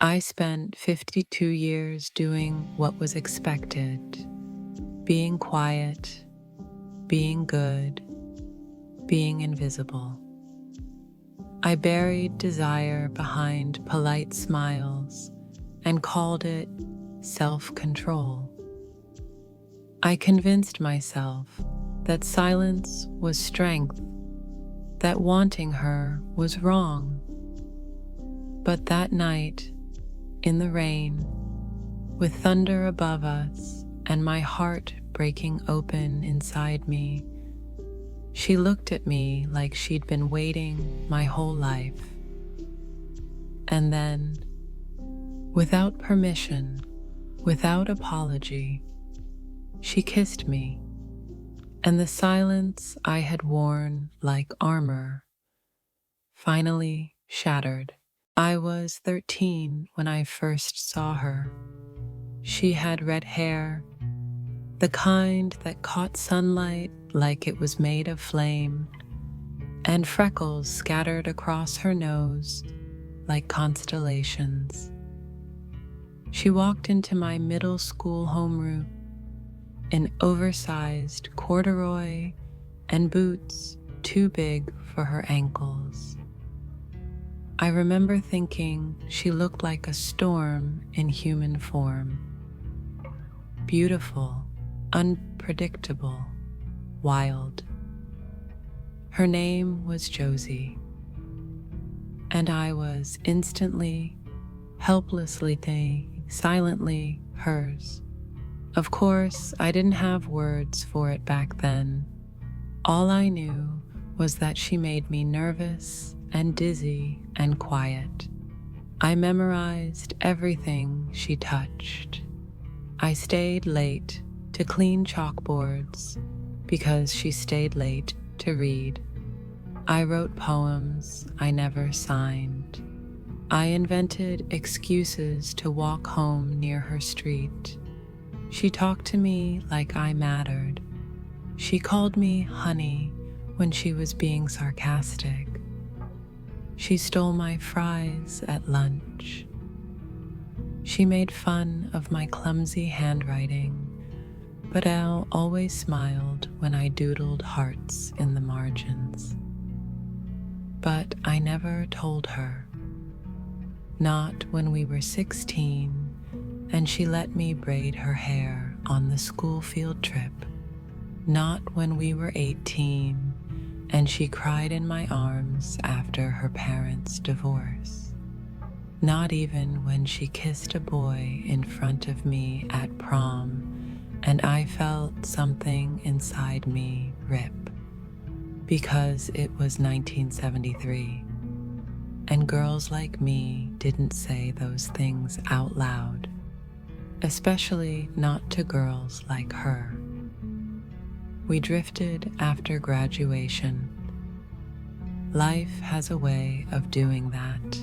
I spent 52 years doing what was expected, being quiet, being good, being invisible. I buried desire behind polite smiles and called it self-control. I convinced myself that silence was strength, that wanting her was wrong. But that night, in the rain, with thunder above us and my heart breaking open inside me, she looked at me like she'd been waiting my whole life. And then, without permission, without apology, she kissed me, and the silence I had worn like armor finally shattered. I was 13 when I first saw her. She had red hair, the kind that caught sunlight like it was made of flame, and freckles scattered across her nose like constellations. She walked into my middle school homeroom in oversized corduroy and boots too big for her ankles. I remember thinking she looked like a storm in human form. Beautiful, unpredictable, wild. Her name was Josie, and I was instantly, helplessly, silently hers. Of course, I didn't have words for it back then. All I knew was that she made me nervous and dizzy and quiet. I memorized everything she touched. I stayed late to clean chalkboards because she stayed late to read. I wrote poems I never signed. I invented excuses to walk home near her street. She talked to me like I mattered. She called me honey when she was being sarcastic. She stole my fries at lunch. She made fun of my clumsy handwriting, but Al always smiled when I doodled hearts in the margins. But I never told her. Not when we were 16 and she let me braid her hair on the school field trip. Not when we were 18 and she cried in my arms after her parents' divorce. Not even when she kissed a boy in front of me at prom and I felt something inside me rip because it was 1973 and girls like me didn't say those things out loud, especially not to girls like her. We drifted after graduation. Life has a way of doing that,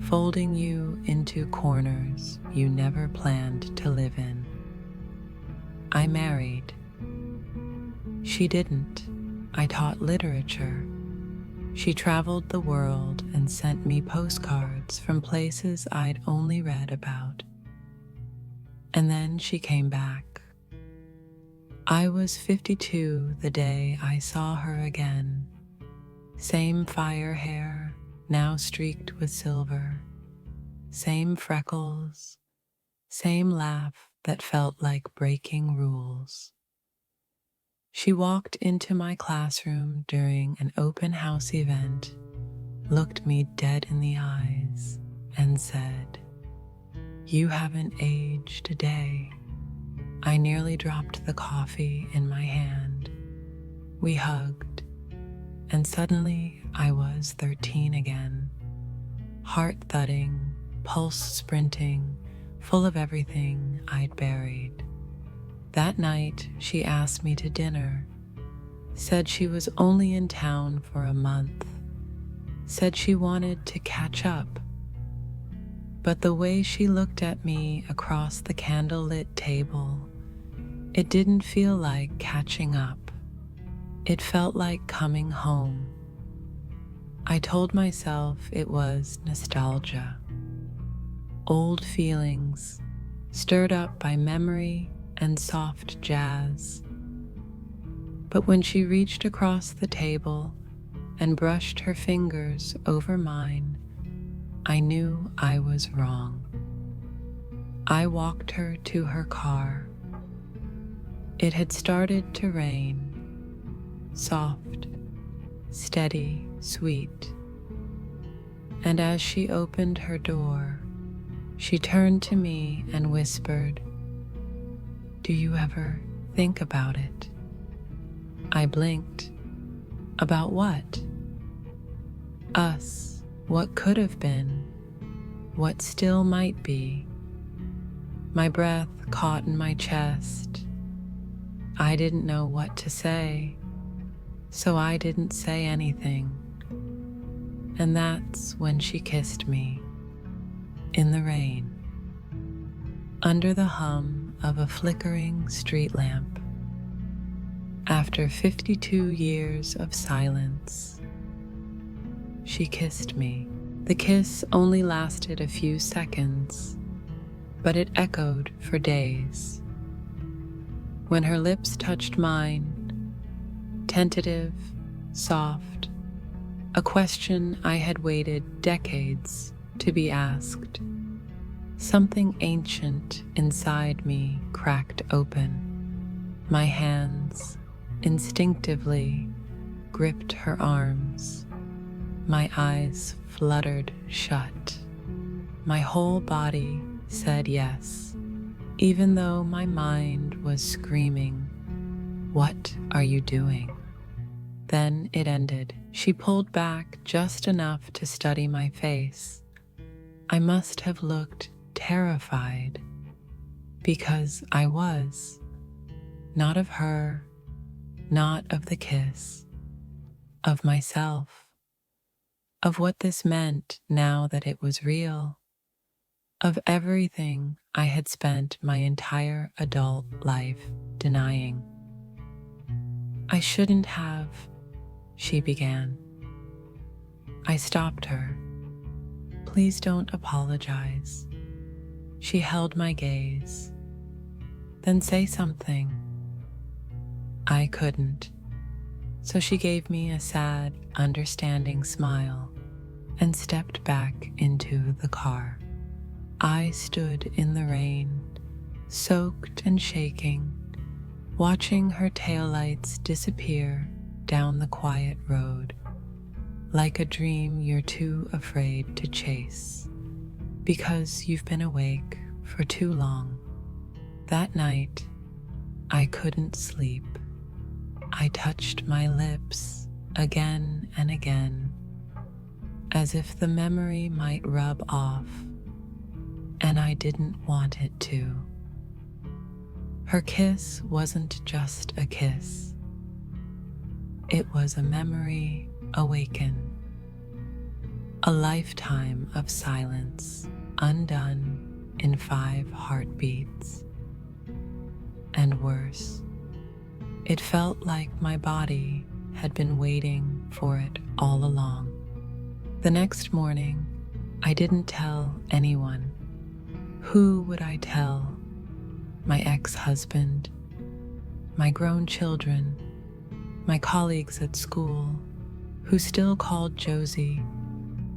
folding you into corners you never planned to live in. I married. She didn't. I taught literature. She traveled the world and sent me postcards from places I'd only read about. And then she came back. I was 52 the day I saw her again. Same fire hair, now streaked with silver. Same freckles. Same laugh that felt like breaking rules. She walked into my classroom during an open house event, looked me dead in the eyes, and said, "You haven't aged a day." I nearly dropped the coffee in my hand. We hugged, and suddenly I was 13 again, heart thudding, pulse sprinting, full of everything I'd buried. That night, she asked me to dinner, said she was only in town for a month, said she wanted to catch up. But the way she looked at me across the candlelit table, it didn't feel like catching up. It felt like coming home. I told myself it was nostalgia. old feelings stirred up by memory and soft jazz. But when she reached across the table and brushed her fingers over mine, I knew I was wrong. I walked her to her car. It had started to rain, soft, steady, sweet. And as she opened her door, she turned to me and whispered, "Do you ever think about it?" I blinked. About what? Us, what could have been, what still might be. My breath caught in my chest. I didn't know what to say, so I didn't say anything. And that's when she kissed me, in the rain, under the hum of a flickering street lamp. After 52 years of silence, she kissed me. The kiss only lasted a few seconds, but it echoed for days. When her lips touched mine, tentative, soft, a question I had waited decades to be asked, something ancient inside me cracked open. My hands instinctively gripped her arms. My eyes fluttered shut. My whole body said yes, even though my mind was screaming, "What are you doing?" Then it ended. She pulled back just enough to study my face. I must have looked terrified, because I was. Not of her, not of the kiss, of myself, of what this meant now that it was real, of everything I had spent my entire adult life denying. "I shouldn't have," she began. I stopped her. "Please don't apologize." She held my gaze. "Then say something." I couldn't, so she gave me a sad, understanding smile and stepped back into the car. I stood in the rain, soaked and shaking, watching her taillights disappear down the quiet road, like a dream you're too afraid to chase, because you've been awake for too long. That night, I couldn't sleep. I touched my lips again and again, as if the memory might rub off, and I didn't want it to. Her kiss wasn't just a kiss. It was a memory awakened, a lifetime of silence undone in 5 heartbeats. And worse, it felt like my body had been waiting for it all along. The next morning, I didn't tell anyone. Who would I tell? My ex-husband, my grown children, my colleagues at school, who still called Josie,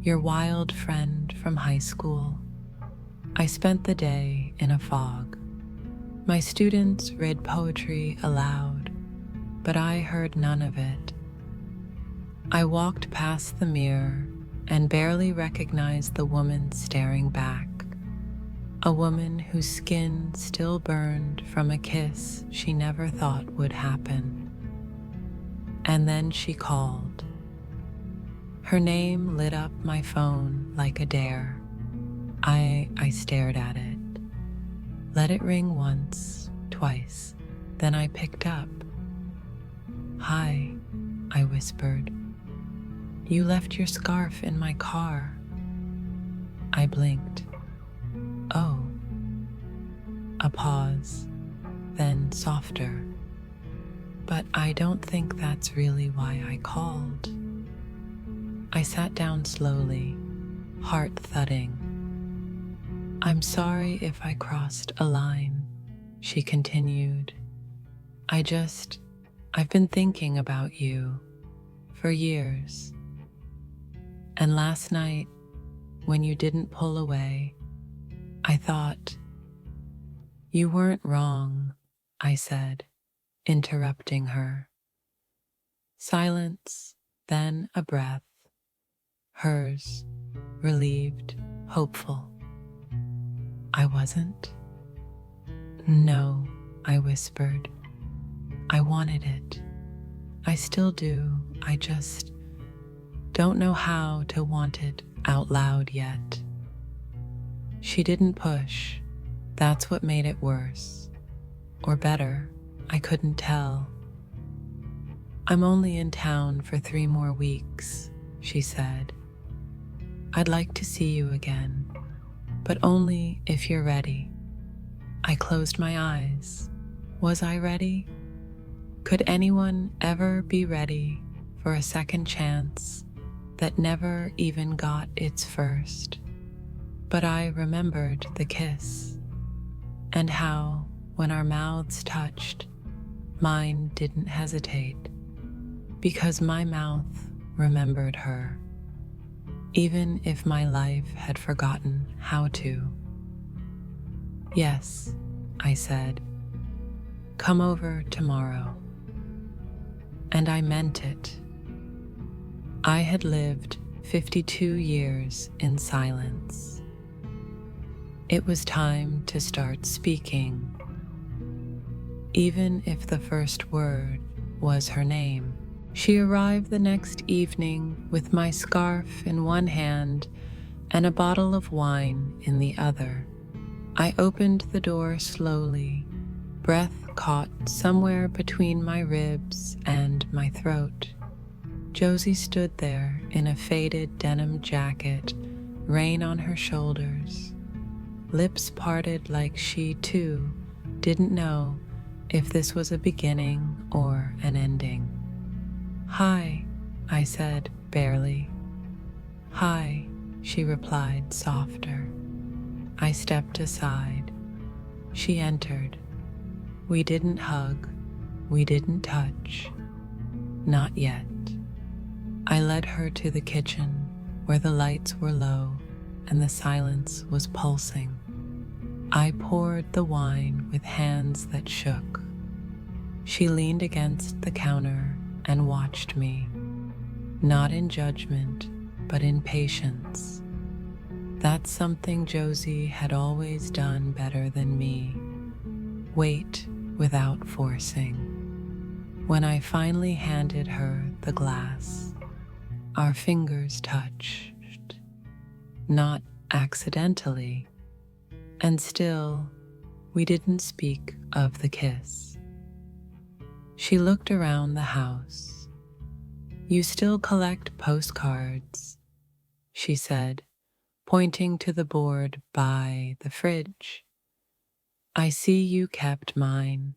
your wild friend from high school. I spent the day in a fog. My students read poetry aloud, but I heard none of it. I walked past the mirror and barely recognized the woman staring back, a woman whose skin still burned from a kiss she never thought would happen. And then she called. Her name lit up my phone like a dare. I stared at it. Let it ring once, twice, then I picked up. "Hi," I whispered. "You left your scarf in my car." I blinked. "Oh." A pause, then softer. "But I don't think that's really why I called." I sat down slowly, heart thudding. I'm sorry if I crossed a line, she continued. I've been thinking about you for years. And last night, when you didn't pull away, I thought, you weren't wrong, I said, interrupting her. Silence, then a breath, hers, relieved, hopeful. I wasn't? No, I whispered. I wanted it. I still do. I just don't know how to want it out loud yet. She didn't push. That's what made it worse. Or better, I couldn't tell. I'm only in town for 3 more weeks, she said. I'd like to see you again, but only if you're ready. I closed my eyes. Was I ready? Could anyone ever be ready for a second chance that never even got its first? But I remembered the kiss, and how, when our mouths touched, mine didn't hesitate, because my mouth remembered her, even if my life had forgotten how to. Yes, I said, come over tomorrow. And I meant it. I had lived 52 years in silence. It was time to start speaking, even if the first word was her name. She arrived the next evening with my scarf in one hand and a bottle of wine in the other. I opened the door slowly, breath caught somewhere between my ribs and my throat. Josie stood there in a faded denim jacket, rain on her shoulders, lips parted like she, too, didn't know if this was a beginning or an ending. Hi, I said, barely. Hi, she replied, softer. I stepped aside. She entered. We didn't hug. We didn't touch. Not yet. I led her to the kitchen, where the lights were low and the silence was pulsing. I poured the wine with hands that shook. She leaned against the counter and watched me, not in judgment, but in patience. That's something Josie had always done better than me. Wait without forcing. When I finally handed her the glass, our fingers touched, not accidentally, and still we didn't speak of the kiss. She looked around the house. You still collect postcards, she said, pointing to the board by the fridge. I see you kept mine.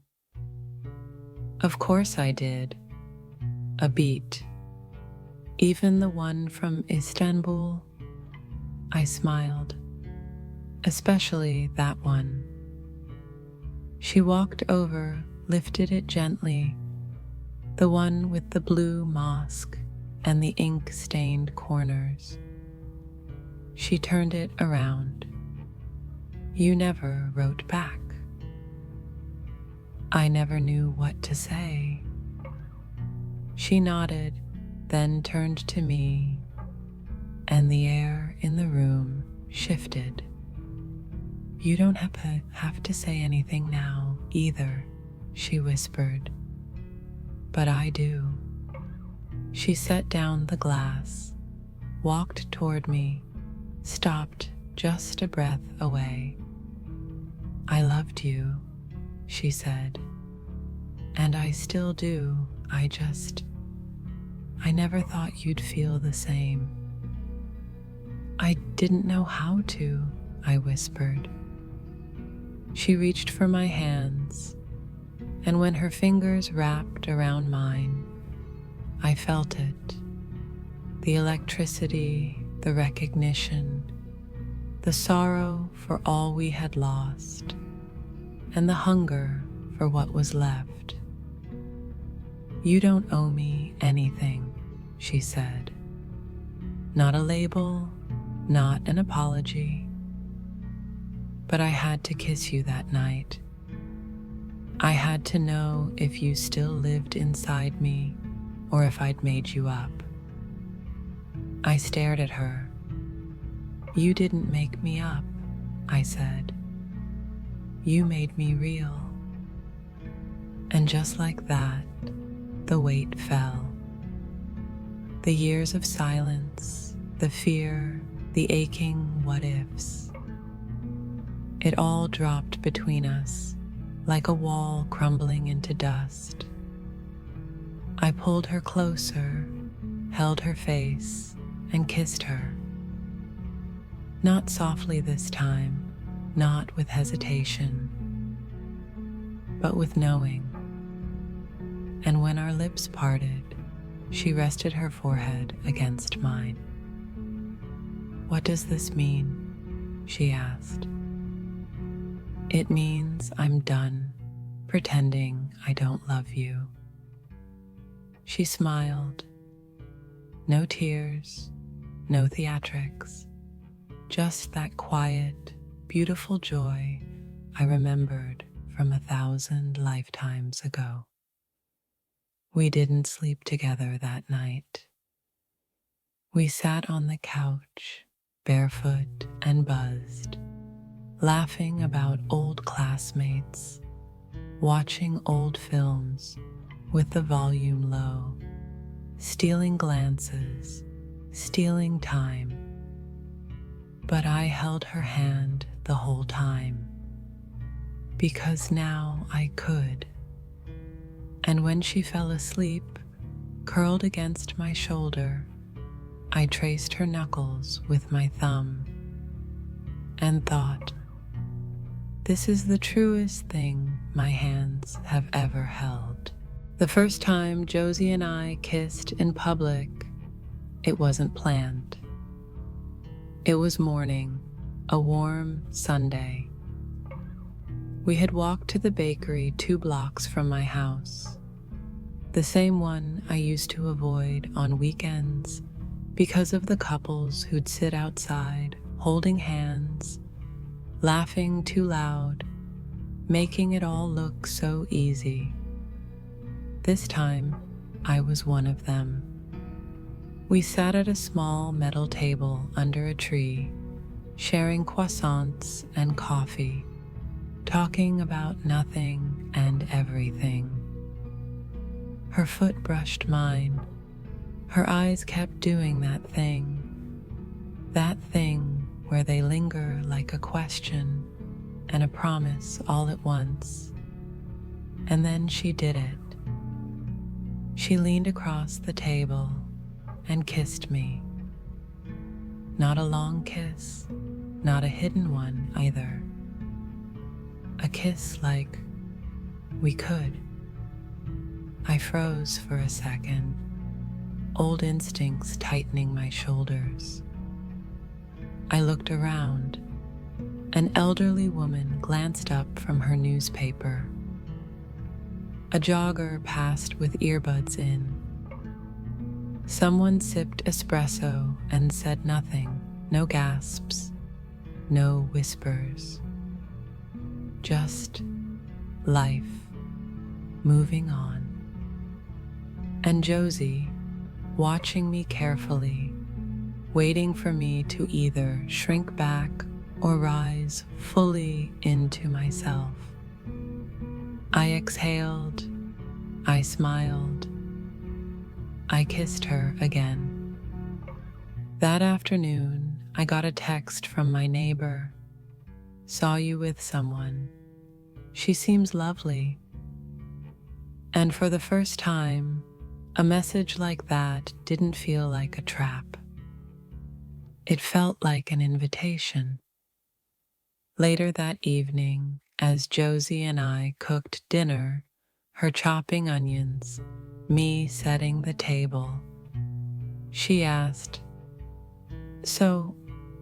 Of course I did. A beat. Even the one from Istanbul? I smiled. Especially that one. She walked over, lifted it gently, the one with the blue mosque and the ink-stained corners. She turned it around. You never wrote back. I never knew what to say. She nodded, then turned to me, and the air in the room shifted. You don't have to say anything now, either, she whispered. But I do. She set down the glass, walked toward me, stopped just a breath away. I loved you, she said. And I still do. I never thought you'd feel the same. I didn't know how to, I whispered. She reached for my hands, and when her fingers wrapped around mine, I felt it. The electricity, the recognition, the sorrow for all we had lost, and the hunger for what was left. "You don't owe me anything," she said. "Not a label, not an apology. But I had to kiss you that night. I had to know if you still lived inside me or if I'd made you up." I stared at her. "You didn't make me up," I said. "You made me real." And just like that, the weight fell. The years of silence, the fear, the aching what ifs. It all dropped between us like a wall crumbling into dust. I pulled her closer, held her face, and kissed her. Not softly this time, not with hesitation, but with knowing. And when our lips parted, she rested her forehead against mine. "What does this mean?" she asked. "It means I'm done pretending I don't love you." She smiled. No tears, no theatrics, just that quiet, beautiful joy I remembered from 1,000 lifetimes ago. We didn't sleep together that night. We sat on the couch, barefoot and buzzed, laughing about old classmates, watching old films with the volume low, stealing glances, stealing time. But I held her hand the whole time, because now I could. And when she fell asleep, curled against my shoulder, I traced her knuckles with my thumb and thought, this is the truest thing my hands have ever held. The first time Josie and I kissed in public, it wasn't planned. It was morning, a warm Sunday. We had walked to the bakery 2 blocks from my house, the same one I used to avoid on weekends because of the couples who'd sit outside holding hands, laughing too loud, making it all look so easy. This time, I was one of them. We sat at a small metal table under a tree, sharing croissants and coffee, talking about nothing and everything. Her foot brushed mine. Her eyes kept doing that thing where they linger like a question and a promise all at once. And then she did it. She leaned across the table and kissed me. Not a long kiss, not a hidden one either. A kiss like we could. I froze for a second, old instincts tightening my shoulders. I looked around. An elderly woman glanced up from her newspaper. A jogger passed with earbuds in. Someone sipped espresso and said nothing, no gasps, no whispers. Just life, moving on. And Josie, watching me carefully, waiting for me to either shrink back or rise fully into myself. I exhaled, I smiled, I kissed her again. That afternoon, I got a text from my neighbor. Saw you with someone. She seems lovely. And for the first time, a message like that didn't feel like a trap. It felt like an invitation. Later that evening, as Josie and I cooked dinner, her chopping onions, me setting the table, she asked, "So,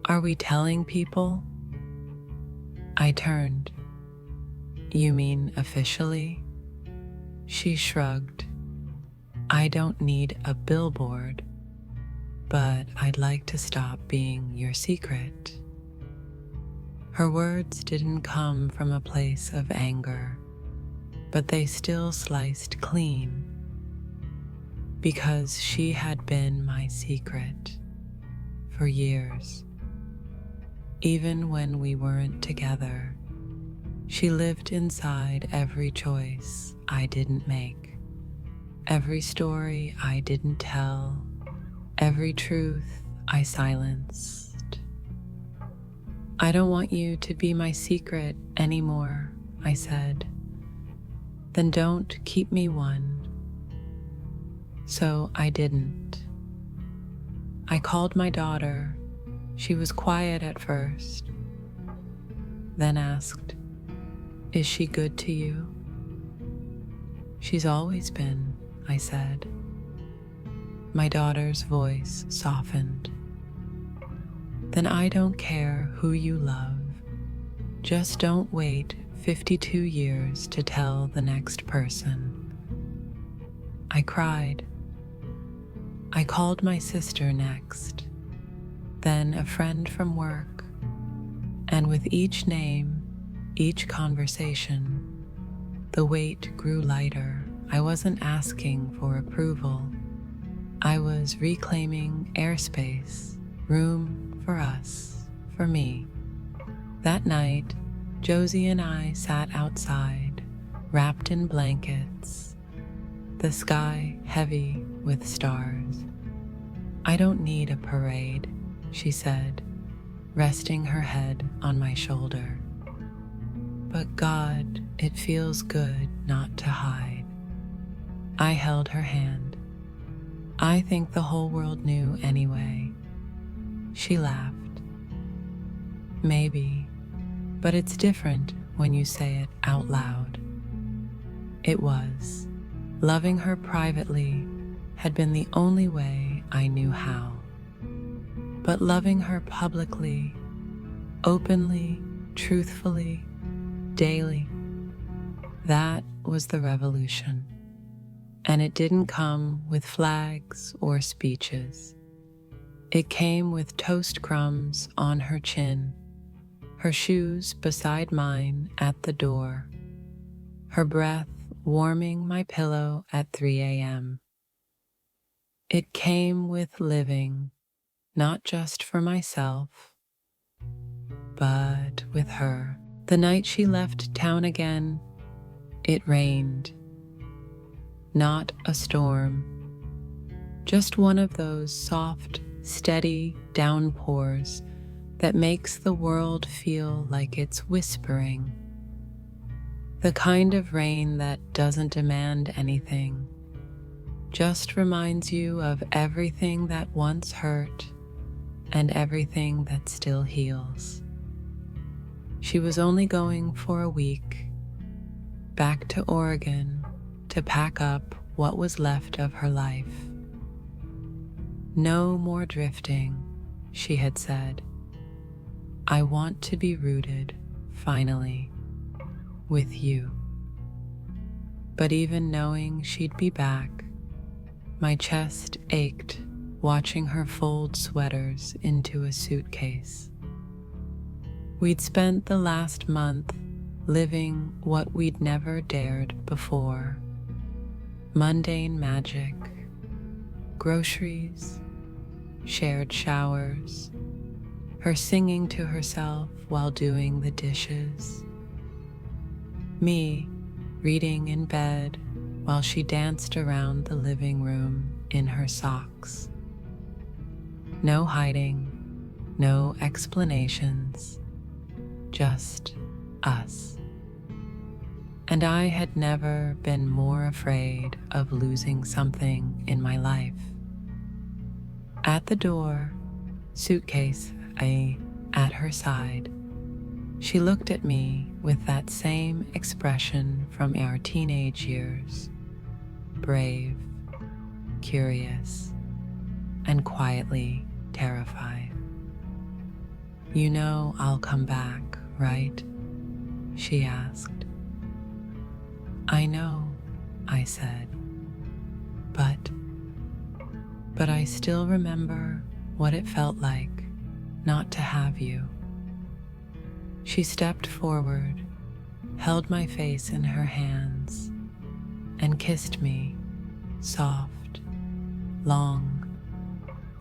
Are we telling people? I turned. You mean officially? She shrugged. I don't need a billboard, but I'd like to stop being your secret. Her words didn't come from a place of anger, but they still sliced clean, because she had been my secret for years. Even when we weren't together, she lived inside every choice I didn't make, every story I didn't tell, every truth I silenced. I don't want you to be my secret anymore, I said. Then don't keep me one. So I didn't. I called my daughter. She was quiet at first, then asked, Is she good to you? She's always been, I said. My daughter's voice softened. Then I don't care who you love. Just don't wait 52 years to tell the next person. I cried. I called my sister next, then a friend from work, and with each name, each conversation, the weight grew lighter. I wasn't asking for approval. I was reclaiming airspace, room for us, for me. That night, Josie and I sat outside, wrapped in blankets, the sky heavy with stars. I don't need a parade, she said, resting her head on my shoulder. But God, it feels good not to hide. I held her hand. I think the whole world knew anyway. She laughed. Maybe, but it's different when you say it out loud. It was. Loving her privately had been the only way I knew how. But loving her publicly, openly, truthfully, daily, that was the revolution. And it didn't come with flags or speeches. It came with toast crumbs on her chin, her shoes beside mine at the door, her breath warming my pillow at 3 a.m. It came with living, not just for myself, but with her. The night she left town again, it rained. Not a storm, just one of those soft, steady downpours that makes the world feel like it's whispering. The kind of rain that doesn't demand anything, just reminds you of everything that once hurt and everything that still heals. She was only going for a week, back to Oregon to pack up what was left of her life. No more drifting, she had said. I want to be rooted, finally, with you. But even knowing she'd be back, my chest ached watching her fold sweaters into a suitcase. We'd spent the last month living what we'd never dared before. Mundane magic, groceries, shared showers, her singing to herself while doing the dishes, me reading in bed while she danced around the living room in her socks. No hiding, no explanations, just us. And I had never been more afraid of losing something in my life. At the door, suitcase at her side, she looked at me with that same expression from our teenage years, brave, curious, and quietly terrified. "You know I'll come back, right?" she asked. "I know," I said, but I still remember what it felt like not to have you." She stepped forward, held my face in her hands, and kissed me, soft, long,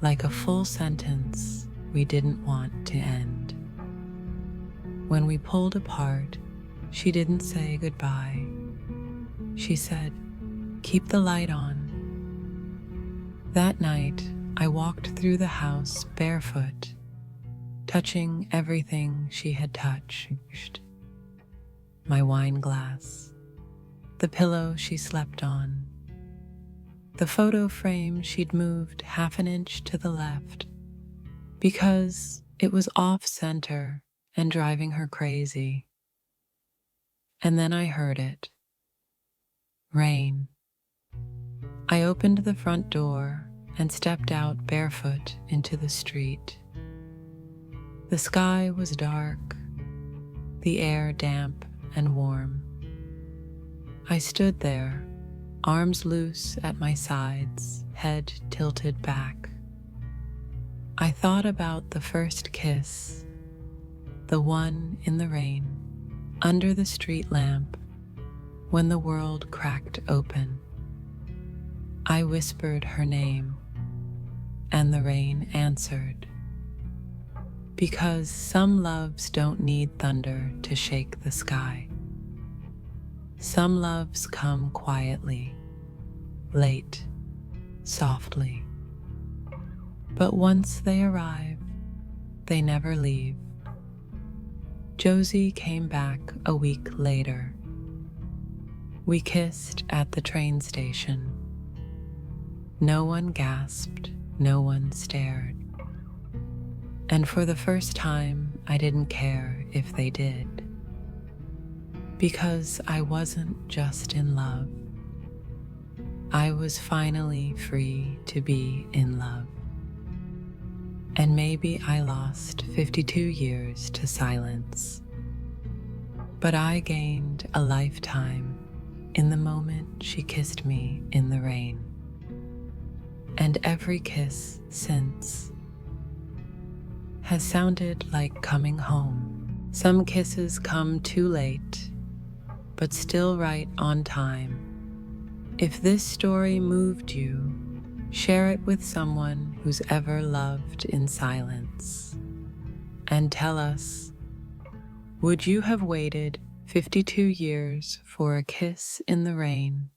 like a full sentence we didn't want to end. When we pulled apart, she didn't say goodbye. She said, "Keep the light on." That night, I walked through the house barefoot, touching everything she had touched. My wine glass, the pillow she slept on, the photo frame she'd moved half an inch to the left because it was off center and driving her crazy. And then I heard it. Rain. I opened the front door and stepped out barefoot into the street. The sky was dark, the air damp and warm. I stood there, arms loose at my sides, head tilted back. I thought about the first kiss, the one in the rain, under the street lamp, when the world cracked open. I whispered her name, and the rain answered. Because some loves don't need thunder to shake the sky. Some loves come quietly, late, softly. But once they arrive, they never leave. Josie came back a week later. We kissed at the train station. No one gasped, no one stared. And for the first time, I didn't care if they did. Because I wasn't just in love. I was finally free to be in love. And maybe I lost 52 years to silence. But I gained a lifetime in the moment she kissed me in the rain. And every kiss since has sounded like coming home. Some kisses come too late, but still right on time. If this story moved you, share it with someone who's ever loved in silence. And tell us, would you have waited 52 years for a kiss in the rain